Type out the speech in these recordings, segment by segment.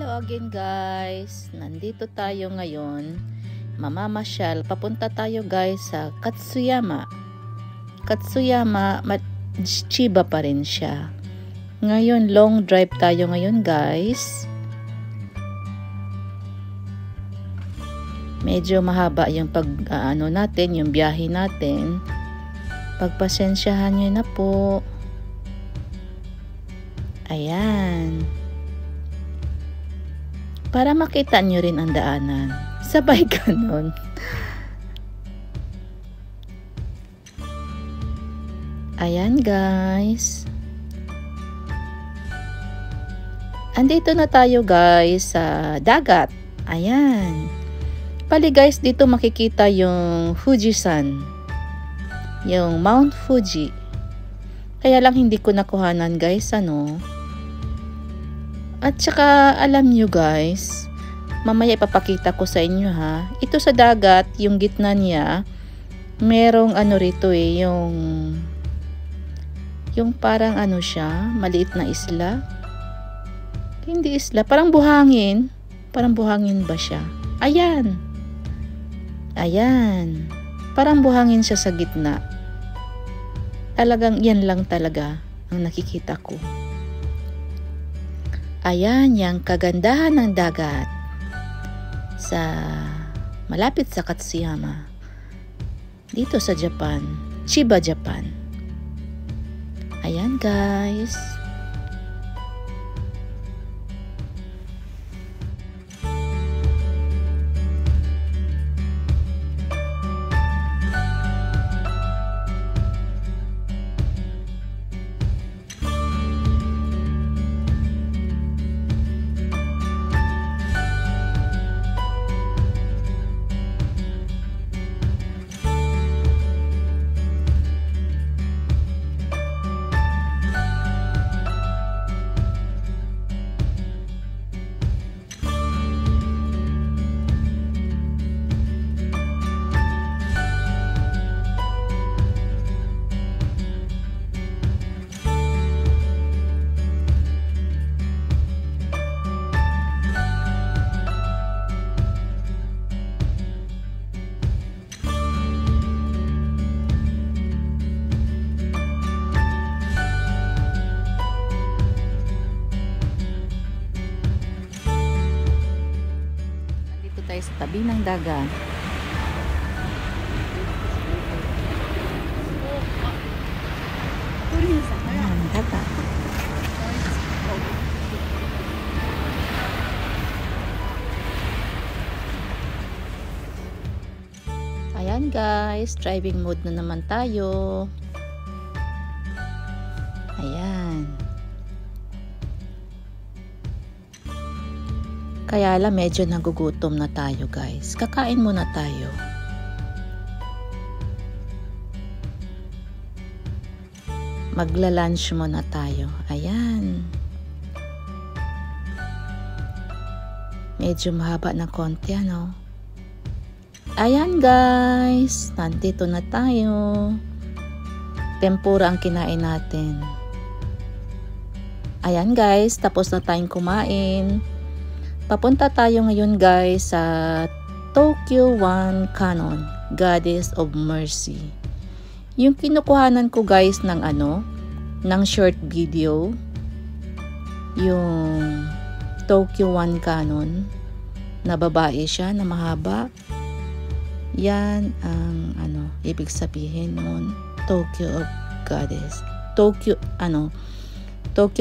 Hello again guys, nandito tayo ngayon, mamamasyal, papunta tayo guys sa Katsuyama. Chiba pa rin siya. Ngayon long drive tayo ngayon guys. Medyo mahaba yung yung biyahe natin. Pagpasensyahan nyo na po. Ayan. Para makita nyo rin ang daanan. Sabay ganon. Ayan guys. Andito na tayo guys sa dagat. Ayan. Pali guys, dito makikita yung Fujisan. Yung Mount Fuji. Kaya lang hindi ko nakuhanan guys, At saka alam nyo guys, mamaya ipapakita ko sa inyo ha. Ito sa dagat, yung gitna niya, merong rito yung parang siya, maliit na isla. Hindi isla, parang buhangin. Parang buhangin ba siya? Ayan. Ayan. Parang buhangin siya sa gitna. Talagang yan lang talaga ang nakikita ko. Ayan, yung kagandahan ng dagat malapit sa Katsuyama. Dito sa Japan, Chiba, Japan. Ayan guys. Tayo sa tabi ng dagat. Ayan, dagat. Ayan guys, driving mode na naman tayo. Ayan. Kaya lang medyo nagugutom na tayo guys. Kakain muna tayo. Magla-lunch muna tayo. Ayan. Medyo mahaba na konti Ayan guys. Nandito na tayo. Tempura ang kinain natin. Ayan guys. Tapos na tayong kumain. Papunta tayo ngayon guys sa Tokyo One Canon, Goddess of Mercy. Yung kinukuhanan ko guys ng ng short video, yung Tokyo One Canon, na babae siya, na mahaba. Yan ang ibig sabihin nun, Tokyo of Goddess. Tokyo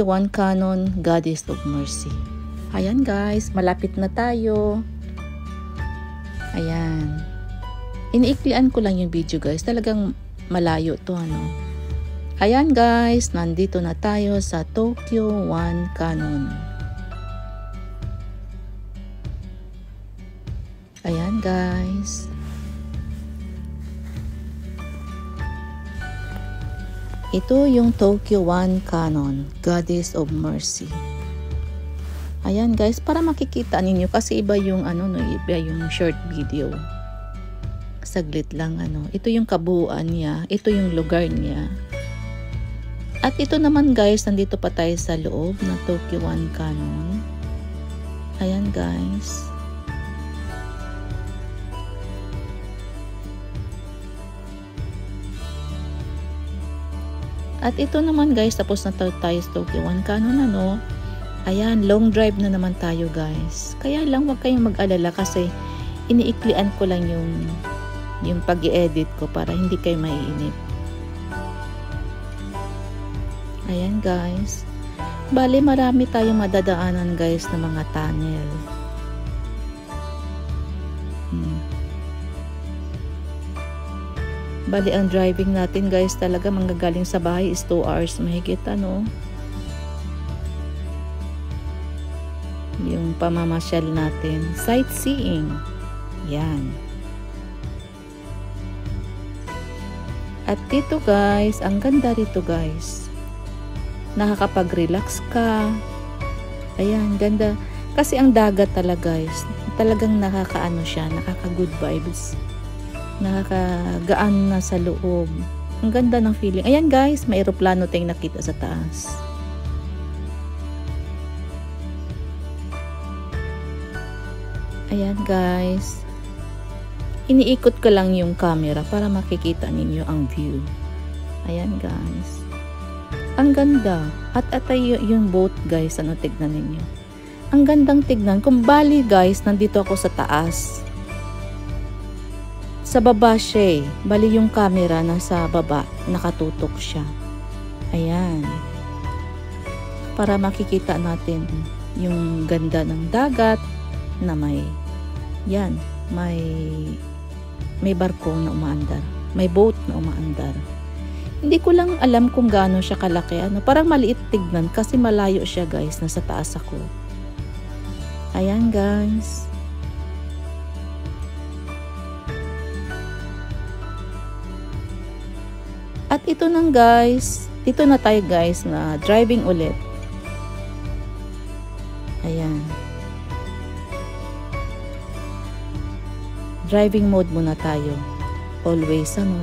One Canon, Goddess of Mercy. Ayan guys, malapit na tayo. Ayan. Iniiklian ko lang yung video guys. Talagang malayo to Ayan guys, nandito na tayo sa Tokyo One Canon. Ayan guys. Ito yung Tokyo One Canon, Goddess of Mercy. Ayan guys, para makikita ninyo kasi iba yung iba yung short video. Saglit lang Ito yung kabuuan niya, ito yung lugar niya. At ito naman guys, nandito pa tayo sa loob ng Tokyo One Canon. Ayan guys. At ito naman guys, tapos na tayo sa Tokyo One Cannon ano. Ayan, long drive na naman tayo guys. Kaya lang wag kayong mag-alala kasi iniiklian ko lang yung pag-i-edit ko para hindi kayo maiinip. Ayan guys. Bale marami tayong madadaanan guys na mga tunnel. Bali ang driving natin guys talaga manggagaling sa bahay is 2 hours mahigit ano. Yung pamamasyal natin, sightseeing. Yan. At dito guys, ang ganda rito guys. Nakakapag-relax ka. Ayan, ganda. Kasi ang dagat talaga guys, talagang nakakaano siya, nakaka-good vibes. Nakakagaan na sa loob. Ang ganda ng feeling. Ayan guys, may eroplano tayong nakita sa taas. Ayan guys. Iniikot ko lang yung camera para makikita ninyo ang view. Ayan guys. Ang ganda. At atay yung boat guys, ano tignan ninyo. Ang gandang tignan. Kung bali guys, nandito ako sa taas. Sa baba siya eh. Bali yung camera nasa baba. Nakatutok siya. Ayan. Para makikita natin yung ganda ng dagat na may yan. May barko na umaandar. May boat na umaandar. Hindi ko lang alam kung gaano siya kalaki. Ano, parang maliit tignan kasi malayo siya guys. Nasa taas ako. Ayan guys. At ito nang guys, dito na tayo guys na driving ulit. Ayan. Driving mode muna tayo. Always ano.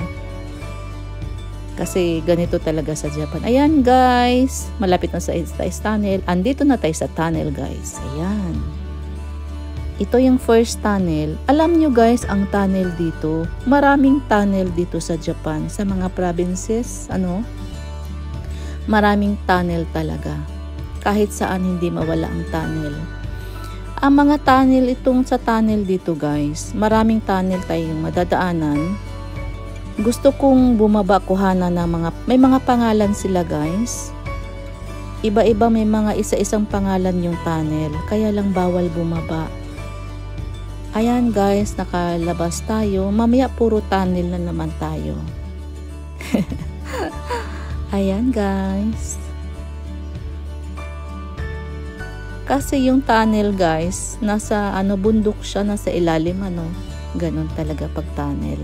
Kasi ganito talaga sa Japan. Ayan guys, malapit na sa tunnel. Andito na tayo sa tunnel guys. Ayan. Ito yung first tunnel. Alam nyo guys, ang tunnel dito, maraming tunnel dito sa Japan, sa mga provinces, ano? Maraming tunnel talaga. Kahit saan hindi mawala ang tunnel. Ang mga tunnel itong sa tunnel dito guys, maraming tunnel tayong madadaanan. Gusto kong bumaba kuhanan ng may mga pangalan sila guys. Iba-iba may mga isa-isang pangalan yung tunnel, kaya lang bawal bumaba. Ayan guys, nakalabas tayo. Mamaya puro tunnel na naman tayo. Ayan guys. Kasi yung tunnel guys, nasa ano bundok siya, nasa ilalim ano. Ganon talaga pag tunnel.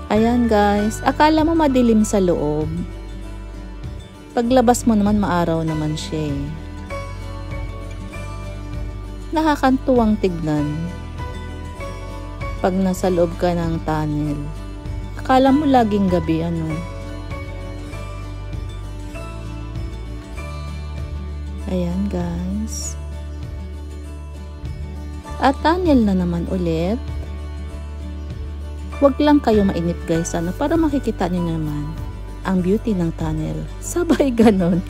Ayan guys, akala mo madilim sa loob. Paglabas mo naman maaraw naman siya eh. Nakakantuwang tignan pag nasa loob ka ng tunnel. Akala mo laging gabi ano. Ayan guys. At tunnel na naman ulit. Huwag lang kayo mainip guys ano, para makikita niyo naman ang beauty ng tunnel. Sabay ganon.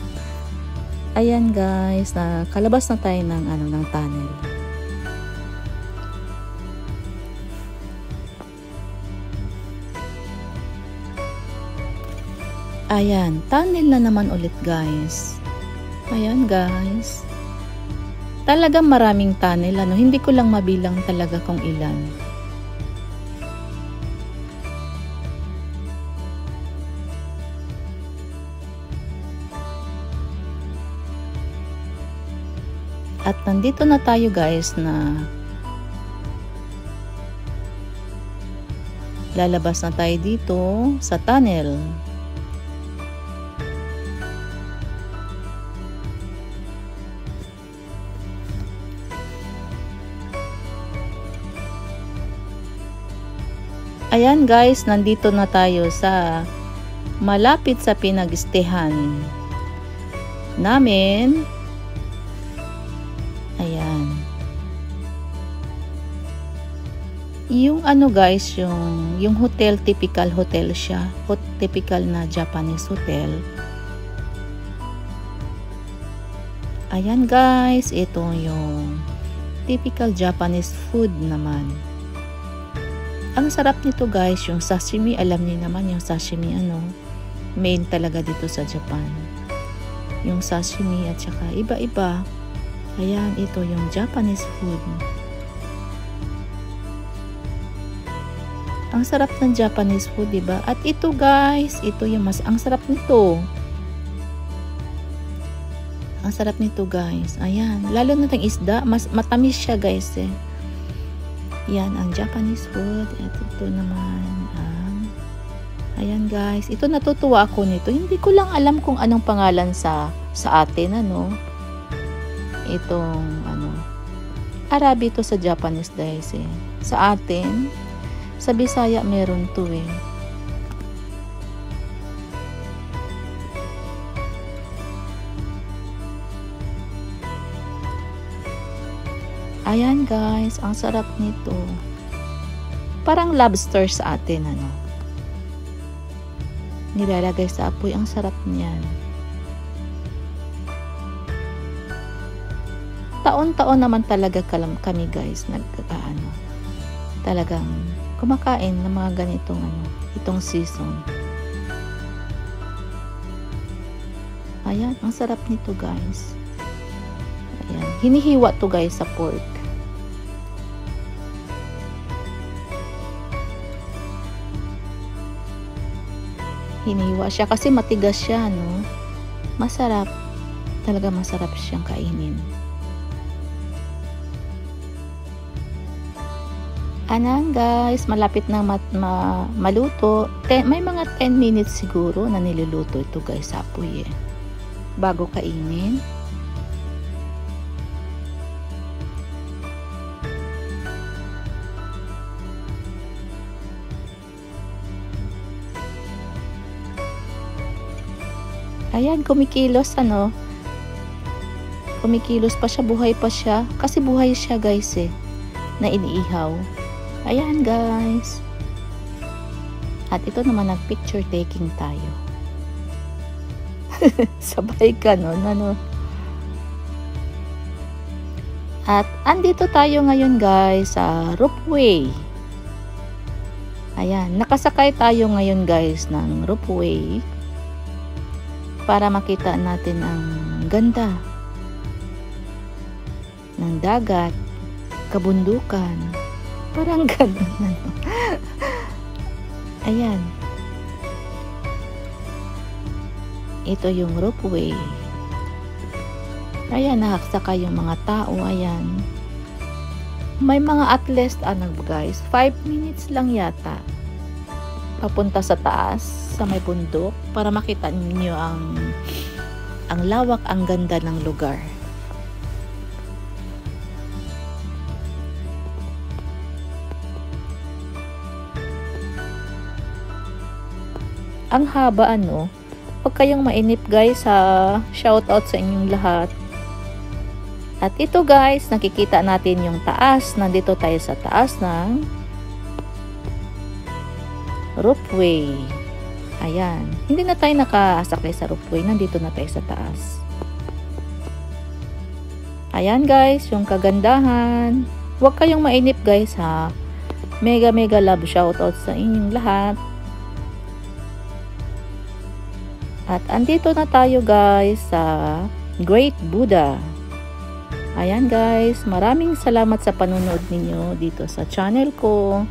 Ayan guys, nakalabas na tayo ng tunnel. Ayan, tunnel na naman ulit guys. Ayan guys. Talagang maraming tunnel ano, hindi ko lang mabilang talaga kung ilan. At nandito na tayo guys na lalabas na tayo dito sa tunnel. Ayan guys, nandito na tayo sa malapit sa pinag-stayhan namin. Ayan. Yung ano guys, yung hotel, typical hotel siya. Typical na Japanese hotel. Ayan guys, ito yung typical Japanese food naman. Ang sarap nito guys, yung sashimi, alam niyo naman yung sashimi main talaga dito sa Japan. Yung sashimi at saka iba-iba. Ayan, ito yung Japanese food. Ang sarap ng Japanese food, diba? At ito guys, ito yung ang sarap nito. Ang sarap nito guys. Ayan, lalo na ng isda, mas matamis siya guys eh. Yan ang Japanese food. At ito naman ayan guys, ito natutuwa ako nito. Hindi ko lang alam kung anong pangalan sa atin Itong Arabi to sa Japanese guys eh. Sa atin sa Bisaya meron to eh. Ayan guys, ang sarap nito. Parang lobster sa atin nilalagay sa apoy, ang sarap niyan. Taon-taon naman talaga kami guys talagang kumakain ng mga ganitong itong season. Ayan, ang sarap nito guys. Ayan, hinihiwa to guys sa pork. Hinihiwa siya kasi matigas siya masarap. Talaga masarap siyang kainin. Anan guys, malapit na maluto. May mga 10 minutes siguro na niluluto ito guys sa apoy bago kainin. Ayan, kumikilos kumikilos pa siya, buhay pa siya kasi buhay siya guys na iniihaw. Ayan guys. At ito naman nag-picture taking tayo. Sabay ka At andito tayo ngayon guys sa roopway. Ayan, nakasakay tayo ngayon guys ng roopway para makita natin ang ganda ng dagat, kabundukan. Parang ganun Ayan. Ito yung roopway. Ayan, nakasakay yung mga tao. Ayan. May mga at least, guys, 5 minutes lang yata. Papunta sa taas, sa may bundok, para makita niyo ang lawak, ang ganda ng lugar. Ang haba Huwag kayong mainip guys shout out sa inyong lahat. At ito guys, nakikita natin yung taas. Nandito tayo sa taas ng roopway. Ayan. Hindi na tayo nakasakay sa roopway. Nandito na tayo sa taas. Ayan guys, yung kagandahan. Huwag kayong mainip guys Mega love shout out sa inyong lahat. At andito na tayo guys sa Great Buddha. Ayan guys, maraming salamat sa panonood ninyo dito sa channel ko.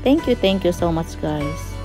Thank you so much guys.